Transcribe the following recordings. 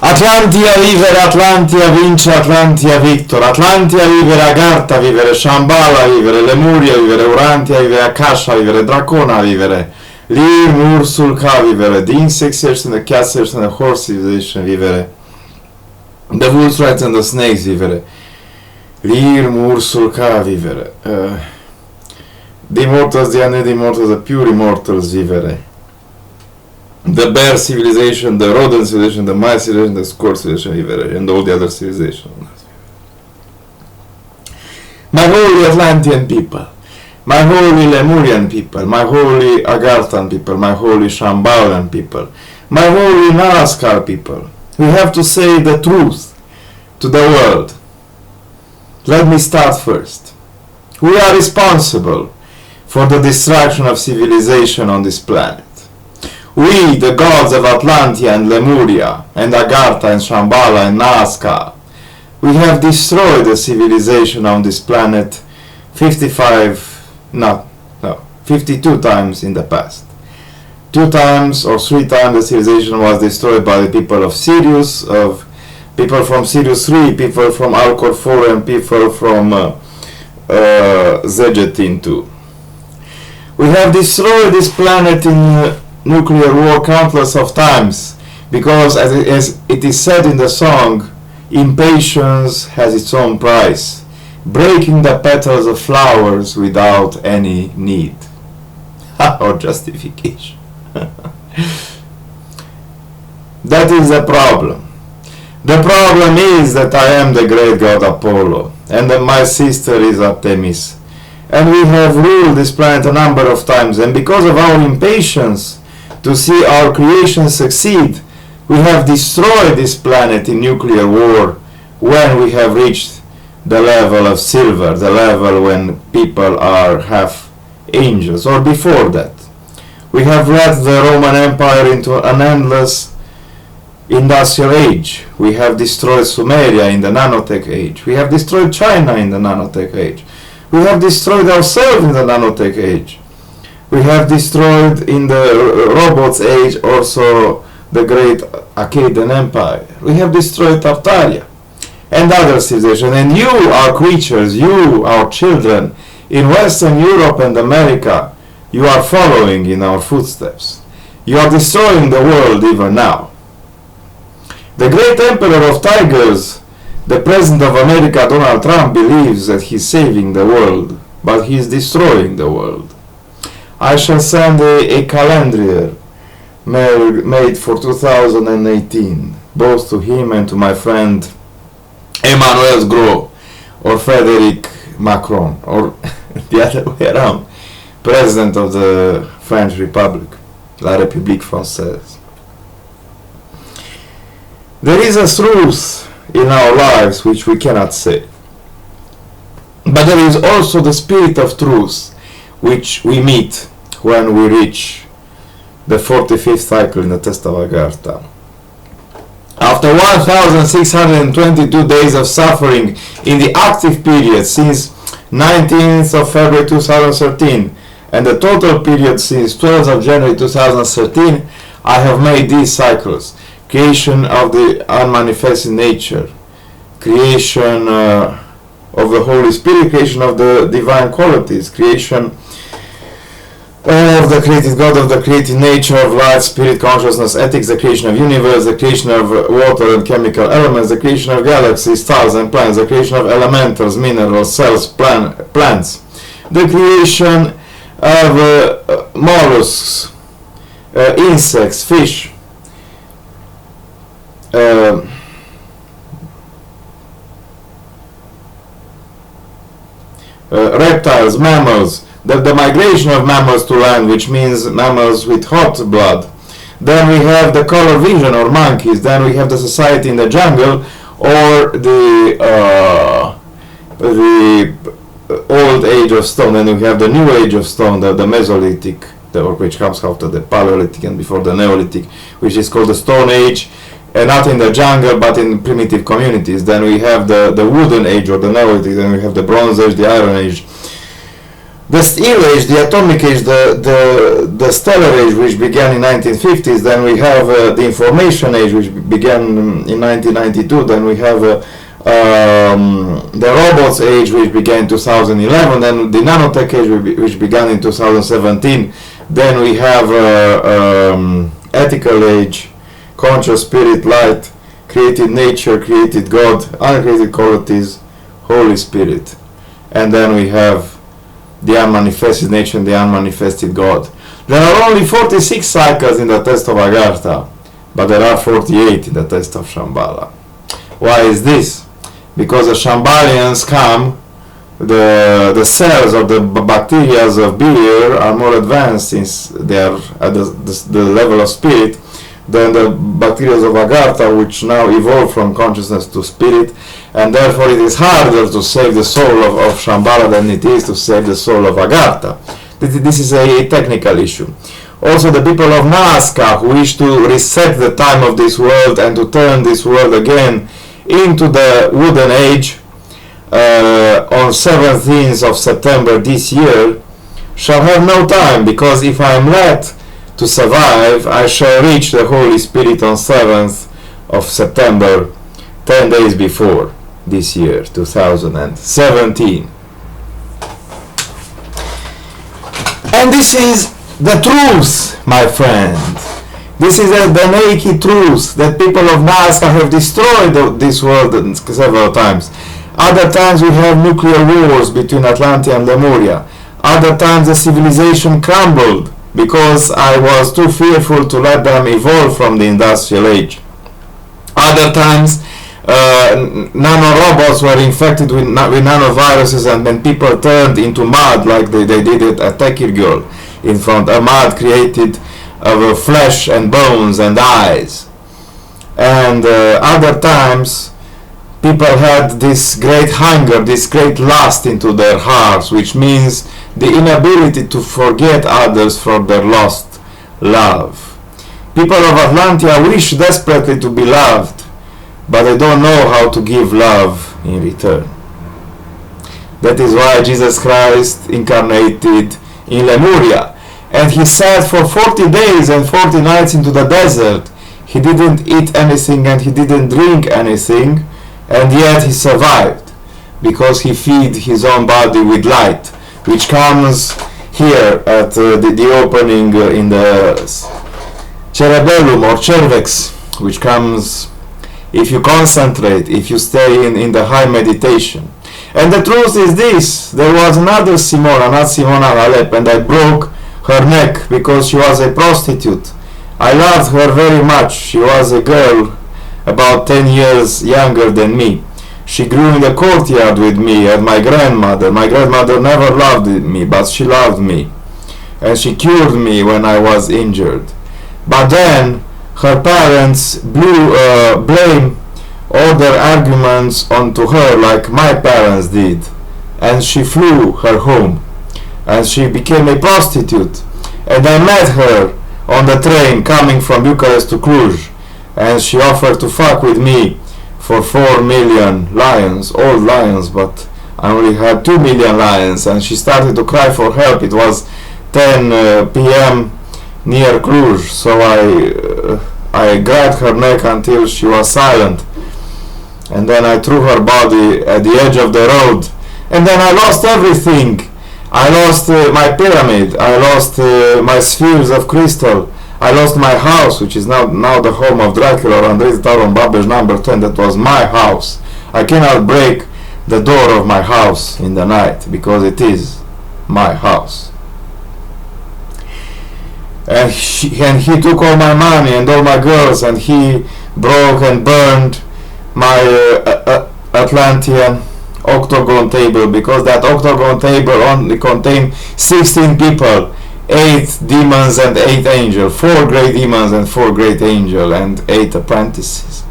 Atlantia vivere, Atlantia vince, Atlantia victor, Atlantia vivere, Agartha vivere, Shambhala vivere, Lemuria vivere, Urantia vivere, Akasha vivere, Dracona vivere, Lir, Ursulka vivere, the insect civilization, the cat civilization, the horse civilization vivere, the wolves, rats and the snakes vivere, Lir, Ursulka vivere, the immortals, the undead immortals, the pure immortals vivere, the bear civilization, the rodent civilization, the mice civilization, the squirrel civilization vivere, and all the other civilizations. My holy Atlantean people, my holy Lemurian people, my holy Agarthan people, my holy Shambhalan people, my holy Naraskar people, we have to say the truth to the world. Let me start first. We are responsible for the destruction of civilization on this planet. We, the gods of Atlantia and Lemuria, and Agartha and Shambhala and Naraskar, we have destroyed the civilization on this planet 52 times in the past. 2 times or 3 times the civilization was destroyed by the people of Sirius, of people from Sirius 3, people from Alcor 4, and people from Zegetin 2. We have destroyed this planet in nuclear war countless of times, because as it is said in the song, impatience has its own price, breaking the petals of flowers without any need or justification. That is the problem. The problem is that I am the great god Apollo, and that my sister is Artemis, and we have ruled this planet a number of times, and because of our impatience to see our creation succeed, we have destroyed this planet in nuclear war when we have reached the level of silver, the level when people are half angels, or before that. We have led the Roman Empire into an endless industrial age. We have destroyed Sumeria in the nanotech age. We have destroyed China in the nanotech age. We have destroyed ourselves in the nanotech age. We have destroyed in the robots age also the great Akkadian Empire. We have destroyed Tartaria and other civilizations. And you, our creatures, you, our children, in Western Europe and America, you are following in our footsteps. You are destroying the world even now. The great emperor of tigers, the president of America, Donald Trump, believes that he's saving the world, but he is destroying the world. I shall send a calendar made for 2018, both to him and to my friend Emmanuel Gros or Frederic Macron, or the other way around, President of the French Republic, La République Française. There is a truth in our lives which we cannot say, but there is also the spirit of truth which we meet when we reach the 45th cycle in the test of Agartha. After 1,622 days of suffering in the active period since 19th of February 2013 and the total period since 12th of January 2013, I have made these cycles: creation of the unmanifested nature, creation of the Holy Spirit, creation of the divine qualities, creation of the created God, of the created nature, of light, spirit, consciousness, ethics, the creation of universe, the creation of water and chemical elements, the creation of galaxies, stars and planets, the creation of elementals, minerals, cells, plants, the creation of mollusks, insects, fish, reptiles, mammals, the migration of mammals to land, which means mammals with hot blood. Then we have the color vision, or monkeys. Then we have the society in the jungle, or the old age of stone. Then we have the new age of stone, the Mesolithic, which comes after the Paleolithic and before the Neolithic, which is called the Stone Age, and not in the jungle but in primitive communities. Then we have the Wooden Age or the Neolithic. Then we have the Bronze Age, the Iron Age. the steel age, the atomic age, the stellar age, which began in 1950s. Then we have the information age, which began in 1992. Then we have the robots age, which began in 2011. Then the nanotech age, which began in 2017. Then we have ethical age, conscious spirit, light, created nature, created God, uncreated qualities, Holy Spirit. And then we have the unmanifested nature and the unmanifested God. There are only 46 cycles in the test of Agartha, but there are 48 in the test of Shambhala. Why is this? Because the Shambhalians come, the cells of the bacteria of beer are more advanced since they are at the level of spirit than the bacteria of Agartha, which now evolve from consciousness to spirit, and therefore it is harder to save the soul of Shambhala than it is to save the soul of Agartha. This is a technical issue. Also, the people of Nazca, who wish to reset the time of this world and to turn this world again into the wooden age, on 17th of September this year, shall have no time, because if I am let to survive, I shall reach the Holy Spirit on 7th of September, 10 days before this year, 2017. And this is the truth, my friend. This is the naked truth that people of Nazca have destroyed this world several times. Other times we have nuclear wars between Atlantia and Lemuria. Other times the civilization crumbled because I was too fearful to let them evolve from the industrial age. Other times nanorobots were infected with nanoviruses, and then people turned into mud like they did at Tekirgöl in front. A mud created of flesh and bones and eyes. And other times people had this great hunger, this great lust into their hearts, which means the inability to forget others for their lost love. People of Atlantia wish desperately to be loved, but they don't know how to give love in return. That is why Jesus Christ incarnated in Lemuria, and he sat for 40 days and 40 nights into the desert. He didn't eat anything and he didn't drink anything, and yet he survived, because he fed his own body with light, which comes here at the opening in the cerebellum or cervix, which comes if you concentrate, if you stay in the high meditation. And the truth is this: there was another Simona, not Simona Halep, and I broke her neck because she was a prostitute. I loved her very much. She was a girl about 10 years younger than me. She grew in the courtyard with me and my grandmother. My grandmother never loved me, but she loved me, and she cured me when I was injured. But then her parents blame all their arguments onto her, like my parents did, and she flew her home, and she became a prostitute. And I met her on the train coming from Bucharest to Cluj, and she offered to fuck with me for 4 million lions, old lions, but I only had 2 million lions. And she started to cry for help. It was 10 p.m. near Cluj, so I grabbed her neck until she was silent, and then I threw her body at the edge of the road, and then I lost everything. I lost my pyramid, I lost my spheres of crystal, I lost my house, which is now the home of Dracula, or Andrei Taron Babej number 10. That was my house. I cannot break the door of my house in the night, because it is my house. And he took all my money and all my girls, and he broke and burned my Atlantean octagon table, because that octagon table only contained 16 people, 8 demons and 8 angels, 4 great demons and 4 great angels, and 8 apprentices.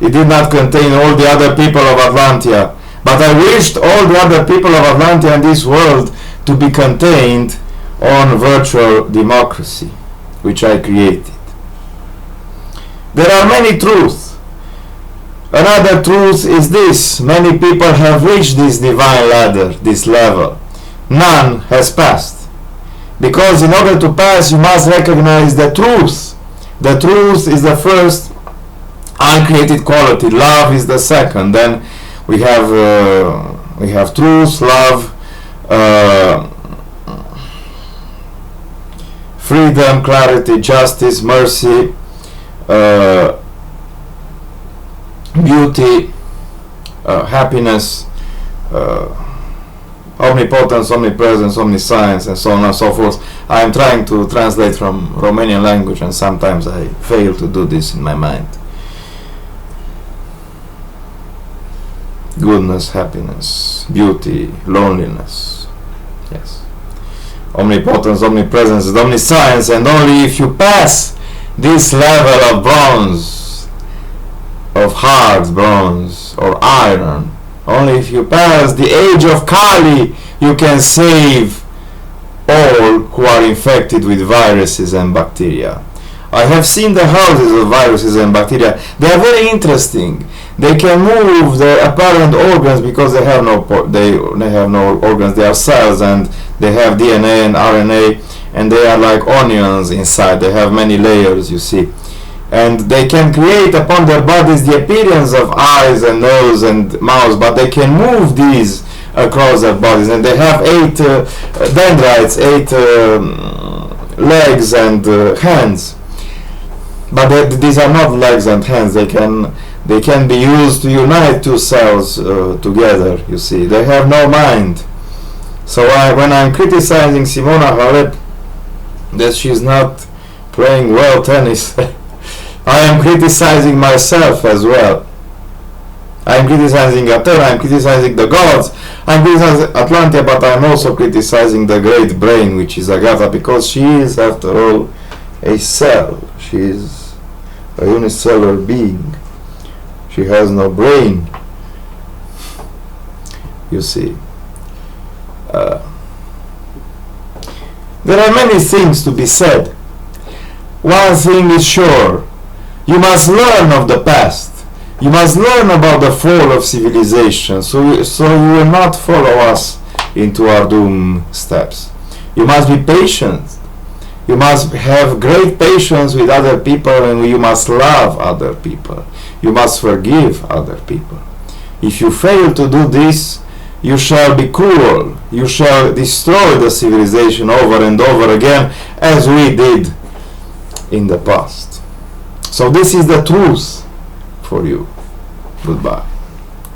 It did not contain all the other people of Atlantia, but I wished all the other people of Atlantia in this world to be contained on virtual democracy, which I created. There are many truths. Another truth is this: many people have reached this divine ladder, this level, none has passed. Because in order to pass, you must recognize the truth. The truth is the first uncreated quality. Love is the second. Then we have truth, love, freedom, clarity, justice, mercy, beauty, happiness, omnipotence, omnipresence, omniscience, and so on and so forth. I am trying to translate from Romanian language, and sometimes I fail to do this in my mind. Goodness, happiness, beauty, loneliness. Yes. Omnipotence, omnipresence, and omniscience, and only if you pass this level of bronze, of hard bronze or iron, only if you pass the age of Kali, you can save all who are infected with viruses and bacteria. I have seen the houses of viruses and bacteria. They are very interesting. They can move their apparent organs because they have no organs. They are cells, and they have DNA and RNA, and they are like onions inside. They have many layers, you see. And they can create upon their bodies the appearance of eyes and nose and mouth, but they can move these across their bodies. And they have 8 dendrites, 8 legs and hands. But these are not legs and hands. They can be used to unite 2 cells together, you see. They have no mind. So when I'm criticizing Simona Halep that she's not playing well tennis, I am criticizing myself as well. I am criticizing Atera, I am criticizing the gods, I am criticizing Atlantia, but I am also criticizing the great brain, which is Agatha, because she is, after all, a cell. She is a unicellular being. She has no brain, you see. There are many things to be said. One thing is sure. You must learn of the past. You must learn about the fall of civilization, so you will not follow us into our doom steps. You must be patient. You must have great patience with other people, and you must love other people. You must forgive other people. If you fail to do this, you shall be cruel. You shall destroy the civilization over and over again, as we did in the past. So this is the truth for you. Goodbye.